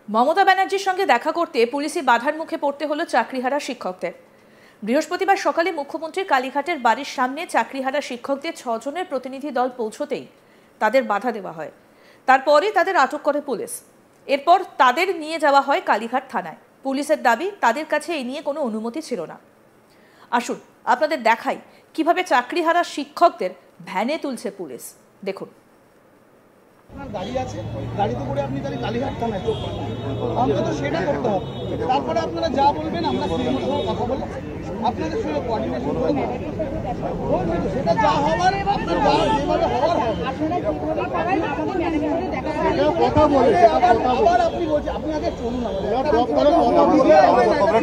মমতা ব্যানার্জির সঙ্গে দেখা করতে পুলিশি বাধার মুখে পড়তে হলো চাকরিহারা শিক্ষকদের। বৃহস্পতিবার সকালে মুখ্যমন্ত্রীর কালীঘাটের বাড়ির সামনে চাকরিহারা শিক্ষকদের 6 জনের প্রতিনিধি দল পৌঁছতেই তাদের বাধা দেওয়া হয়। তারপরে তাদের আটক করে পুলিশ। এরপর তাদের নিয়ে যাওয়া হয় কালীঘাট থানায়। পুলিশের দাবি, তাদের কাছে এই নিয়ে কোনো অনুমতি ছিল না। আসুন আপনাদের দেখাই কিভাবে চাকরিহারা শিক্ষকদের ভ্যানে তুলছে পুলিশ। দেখুন। গাড়ি আছে, গাড়িতে করে আপনি তাহলে কালীঘাট থানায় অন্তত সেটা করতে হবে। তারপরে আপনারা যা বলবেন আমরা সেই মতো কথা বলে আপনাদের সঙ্গে কোঅর্ডিনেশন করে সেটা যা হওয়ার আপনার যেভাবে হওয়ার হবে কথা বলে আবার আপনি বলছেন আপনি আগে চলুন আমাদের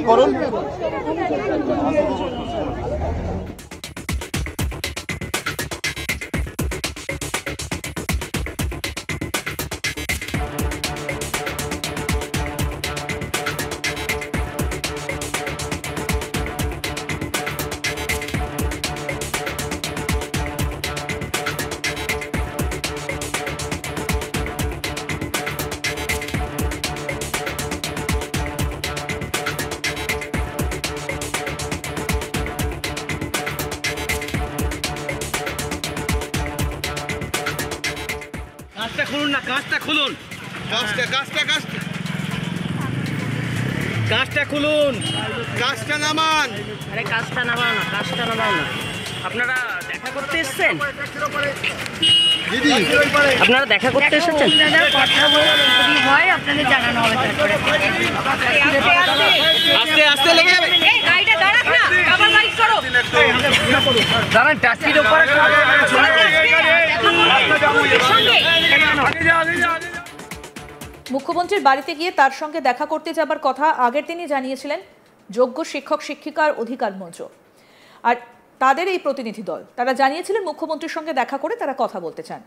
করুন। কাজটা খুলুন না, কাজটা খুলুন, কাজটা খুলুন, কাজটা নামান। আরে কাজটা নামাও না, কাজটা নামাও না। আপনারা দেখা করতে এসেছেন? দিদি আপনারা দেখা করতে এসেছেন? কথা বলে যদি হয় আপনাদের জানানো হবে। আস্তে আস্তে লেগে যাবে। এই গাড়িটা দাঁড়াক না, কভার বাইক করো। দাঁড়ান, ট্যাক্সির উপরে মুখ্যমন্ত্রীর বাড়িতে গিয়ে তার সঙ্গে দেখা করতে যাবার কথা আগের দিনই জানিয়েছিলেন যোগ্য শিক্ষক শিক্ষিকার অধিকার মঞ্চ। আর তাদের এই প্রতিনিধি দল তারা জানিয়েছিলেন মুখ্যমন্ত্রীর সঙ্গে দেখা করে তারা কথা বলতে চান।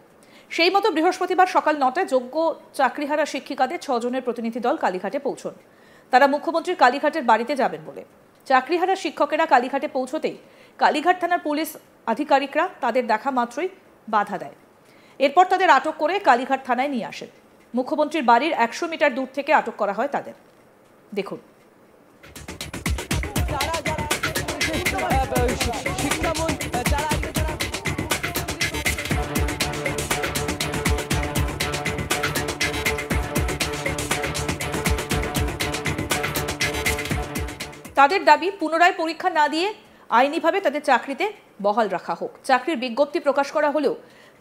সেই মতো বৃহস্পতিবার সকাল 9টায় যোগ্য চাকরিহারা শিক্ষিকাদের 6 জনের প্রতিনিধি দল কালীঘাটে পৌঁছন। তারা মুখ্যমন্ত্রীর কালীঘাটের বাড়িতে যাবেন বলে। চাকরিহারা শিক্ষকেরা কালীঘাটে পৌঁছতেই কালীঘাট থানার পুলিশ আধিকারিকরা তাদের দেখা মাত্রই বাধা দেয়। এরপর তাদের আটক করে কালীঘাট থানায় নিয়ে আসেন। মুখ্যমন্ত্রীর বাড়ির 100 মিটার দূর থেকে আটক করা হয় তাদের। দেখুন। তাদের দাবি, পুনরায় পরীক্ষা না দিয়ে আইনিভাবে তাদের চাকরিতে বহাল রাখা হোক। চাকরির বিজ্ঞপ্তি প্রকাশ করা হলেও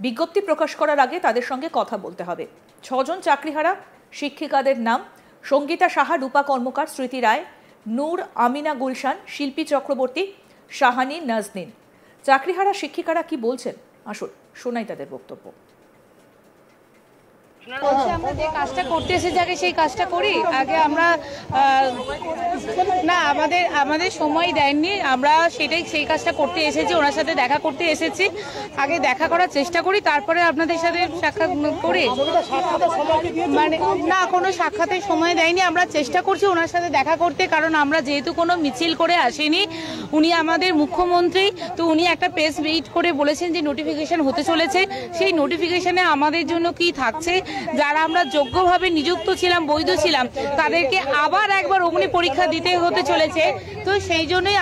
বিজ্ঞপ্তি প্রকাশ করার আগে তাদের সঙ্গে কথা বলতে হবে। 6 জন চাকরিহারা শিক্ষিকাদের নাম: সঙ্গীতা সাহা, রূপা কর্মকার, স্মৃতি রায়, নূর আমিনা গুলশান, শিল্পী চক্রবর্তী, শাহানি নাজনীন। চাকরিহারা শিক্ষিকারা কি বলছেন আসুন শোনাই তাদের বক্তব্য। আমরা যে কাজটা করতে এসেছি আগে সেই কাজটা করি। আগে আমরা না আমাদের সময় দেননি, আমরা সেই কাজটা করতে এসেছি, ওনার সাথে দেখা করতে এসেছি। আগে দেখা করার চেষ্টা করি, তারপরে আপনাদের সাথে সাক্ষাৎ করি। মানে না, কোনো সাক্ষাতের সময় দেয়নি। আমরা চেষ্টা করছি ওনার সাথে দেখা করতে, কারণ আমরা যেহেতু কোনো মিছিল করে আসিনি, উনি আমাদের মুখ্যমন্ত্রী, তো উনি একটা প্রেস মিট করে বলেছেন যে নোটিফিকেশন হতে চলেছে। সেই নোটিফিকেশনে আমাদের জন্য কি থাকছে, যারা আমরা যোগ্যভাবে নিযুক্ত ছিলাম, বৈধ ছিলাম, তাদেরকে আবার একবার অগ্নি পরীক্ষা দিতে হতে চলেছে। তো সেই জন্যই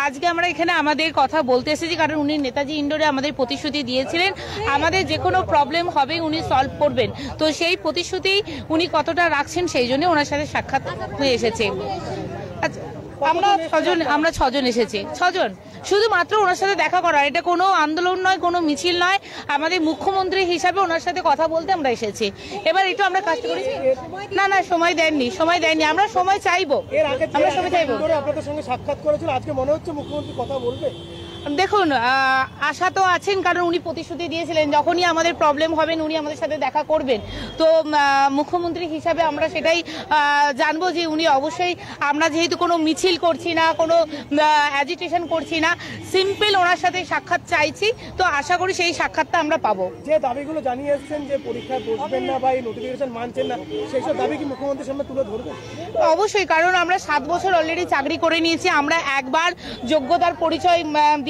আজকে আমরা এখানে আমাদের কথা বলতে এসেছি, কারণ উনি নেতাজি ইন্ডোরে আমাদের প্রতিশ্রুতি দিয়েছিলেন আমাদের যে কোনো প্রবলেম হবে উনি সলভ করবেন। তো সেই প্রতিশ্রুতি উনি কতটা রাখছেন সেই জন্য ওনার সাথে সাক্ষাৎ হয়ে এসেছে। আমরা 6 জন এসেছি, 6 জন শুধুমাত্র ওনার সাথে দেখা করা। এটা কোনো আন্দোলন নয়, কোনো মিছিল নয়। আমাদের মুখ্যমন্ত্রী হিসাবে ওনার সাথে কথা বলতে আমরা এসেছি। এবার একটু আমরা কাজটা করি। না সময় দেননি। আমরা সময় চাইবো, আমরা সময় চাইবো। আপনাদের সঙ্গে সাক্ষাৎ করেছিল, আজকে মনে হচ্ছে মুখ্যমন্ত্রী কথা বলবে। দেখুন, আশা তো আছেন, কারণ উনি প্রতিশ্রুতি দিয়েছিলেন যখনই আমাদের প্রবলেম হবেন উনি আমাদের সাথে দেখা করবেন। তো মুখ্যমন্ত্রী হিসাবে আমরা সেটাই জানবো যে উনি অবশ্যই, আমরা যেহেতু কোনো মিছিল করছি না, কোনো অ্যাজিটেশন করছি না, সিম্পল ওনার সাথে সাক্ষাৎ চাইছি। তো আশা করি সেই সাক্ষাৎটা আমরা পাবো। যে দাবিগুলো জানিয়ে এসেছেন যে পরীক্ষায় বসবেন না বা এই নোটিফিকেশন মানছেন না, সেই সব দাবি কি মুখ্যমন্ত্রীর সামনে তুলে ধরবেন? অবশ্যই, কারণ আমরা 7 বছর অলরেডি চাকরি করে নিয়েছি। আমরা একবার যোগ্যতার পরিচয়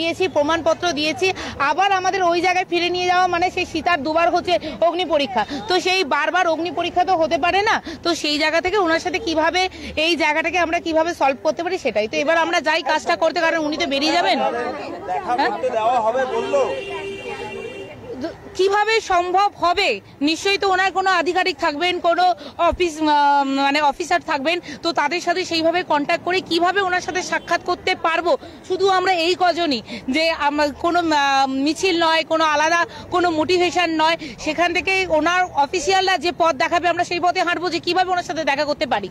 দিয়েছি, প্রমাণপত্র দিয়েছি, আবার আমাদের ওই জায়গায় ফিরে নিয়ে যাওয়া মানে সেই সীতার দুবার হচ্ছে অগ্নি পরীক্ষা। তো সেই বারবার অগ্নি পরীক্ষা তো হতে পারে না। তো সেই জায়গা থেকে ওনার সাথে কিভাবে এই জায়গাটাকে আমরা কিভাবে সলভ করতে পারি সেটাই তো এবার আমরা যাই কাজটা করতে, কারণ উনি তো বেরিয়ে যাবেন। কিভাবে সম্ভব হবে? নিশ্চয়ই তো ওনার কোনো আধিকারিক থাকবেন, কোনো অফিস মানে অফিসার থাকবেন, তো তাদের সাথে সেইভাবে কন্ট্যাক্ট করে কিভাবে ওনার সাথে সাক্ষাৎ করতে পারবো। শুধু আমরা এই কজনই যে কোনো মিছিল নয়, কোনো আলাদা কোনো মোটিভেশন নয়, সেখান থেকে ওনার অফিসিয়ালরা যে পথ দেখাবে আমরা সেই পথে হাঁটবো, যে কিভাবে ওনার সাথে দেখা করতে পারি।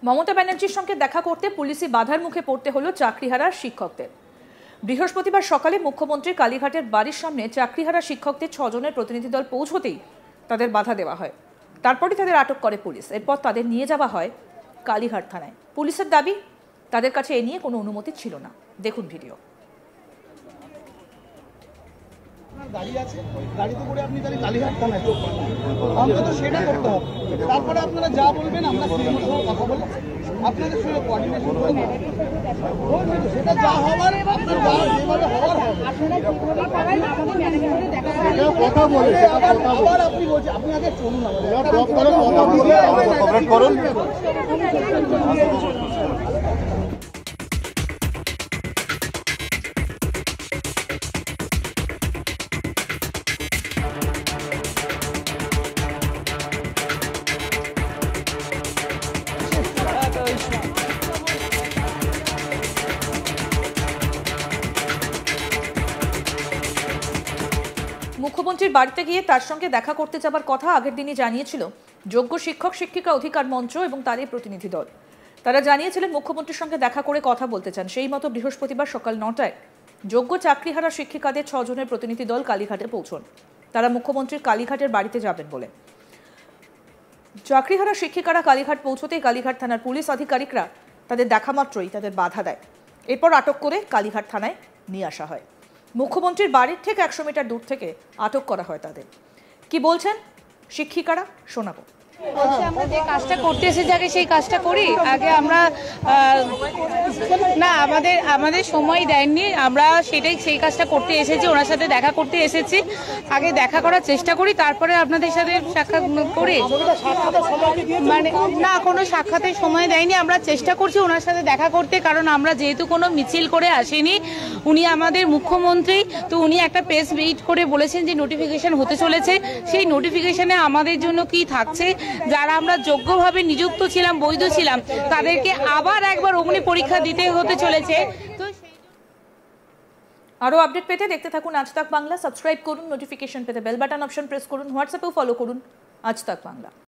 মমতা ব্যানার্জির সঙ্গে দেখা করতে পুলিশি বাধার মুখে পড়তে হলো চাকরিহারা শিক্ষকদের। বৃহস্পতিবার সকালে মুখ্যমন্ত্রী কালীঘাটের বাড়ির সামনে চাকরিহারা শিক্ষকদের 6 জনের প্রতিনিধি দল পৌঁছতেই তাদের বাধা দেওয়া হয়। তারপরই তাদের আটক করে পুলিশ। এরপর তাদের নিয়ে যাওয়া হয় কালীঘাট থানায়। পুলিশের দাবি, তাদের কাছে এ নিয়ে কোনো অনুমতি ছিল না। দেখুন ভিডিও। গাড়ি আছে, গাড়িতে করে আপনি তাহলে কালীঘাট থানায় অন্তত সেটা করতে হবে। তারপরে আপনারা যা বলবেন আমরা সেই সঙ্গে কথা বলে আপনাদের সঙ্গে কোঅর্ডিনেশন করে সেটা যা হওয়ার আপনার যেভাবে হওয়ার হবে কথা বলে আবার আপনি বলছেন আপনি আগে চলুন করুন। মুখ্যমন্ত্রীর বাড়িতে গিয়ে তার সঙ্গে দেখা করতে যাবার কথা আগের দিনই জানিয়েছিল যোগ্য শিক্ষক শিক্ষিকা অধিকার মঞ্চ এবং তারই প্রতিনিধি দল। তারা জানিয়েছিলেন মুখ্যমন্ত্রীর সঙ্গে দেখা করে কথা বলতে চান। সেই মতো বৃহস্পতিবার সকাল 9টায় যোগ্য চাকরিহারা শিক্ষিকাদের 6 জনের প্রতিনিধি দল কালীঘাটে পৌঁছন। তারা মুখ্যমন্ত্রীর কালীঘাটের বাড়িতে যাবেন বলে। চাকরিহারা শিক্ষিকারা কালীঘাট পৌঁছতেই কালীঘাট থানার পুলিশ আধিকারিকরা তাদের দেখা মাত্রই তাদের বাধা দেয়। এরপর আটক করে কালীঘাট থানায় নিয়ে আসা হয়। মুখ্যমন্ত্রীর বাড়ির থেকে 100 মিটার দূর থেকে আটক করা হয় তাদের। কি বলছেন শিক্ষিকারা শোনাবো। আমরা যে কাজটা করতে এসেছি আগে সেই কাজটা করি। আগে আমরা না আমাদের সময় দেননি, আমরা সেটাই সেই কাজটা করতে এসেছি, ওনার সাথে দেখা করতে এসেছি। আগে দেখা করার চেষ্টা করি, তারপরে আপনাদের সাথে সাক্ষাৎ করি। মানে না, কোনো সাক্ষাতের সময় দেয়নি। আমরা চেষ্টা করছি ওনার সাথে দেখা করতে, কারণ আমরা যেহেতু কোনো মিছিল করে আসিনি, উনি আমাদের মুখ্যমন্ত্রী, তো উনি একটা প্রেস মিট করে বলেছেন যে নোটিফিকেশন হতে চলেছে। সেই নোটিফিকেশনে আমাদের জন্য কি থাকছে, যারা আমরা যোগ্যভাবে নিযুক্ত ছিলাম, বৈধ ছিলাম, তাদেরকে আবার একবার অগ্নি পরীক্ষা দিতে হতে চলেছে। তো আরো আপডেট পেতে দেখতে থাকুন আজ তাক বাংলা। সাবস্ক্রাইব করুন, নোটিফিকেশন পেতে বেল বাটন অপশন প্রেস করুন, হোয়াটসঅ্যাপেও ফলো করুন আজ তাক বাংলা।